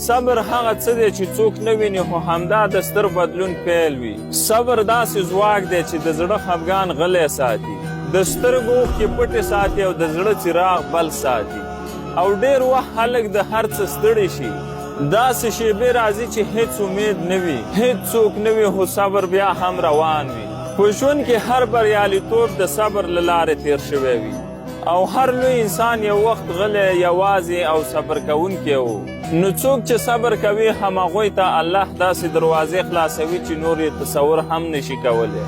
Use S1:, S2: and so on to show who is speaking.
S1: صبر هغه څه دی چې څوک نه ویني خو همدا د ستر بدلون پیل وي. صبر داسې ځواک دی چې د زړه خفګان غلی ساتي، د سترګو اوښکې پټې ساتي او د زړه څراغ بل ساتي. او ډېر وخت خلک د هر څه ستړي شي، داسې شیبې راځي چې هیڅ امید نه وي، هیڅ څوک نه وي، خو صبر بیا هم روان وي. په ژوند کې هر بریالیتوب د صبر له لارې تیر شوی وي او هر لوی انسان یو وخت غلی، یوازې او صبر کوونکی و. نو څوک چې صبر کوي همهغوی ته الله داسې دروازې خلاصوي چې نور یې تصور هم نشي کولی.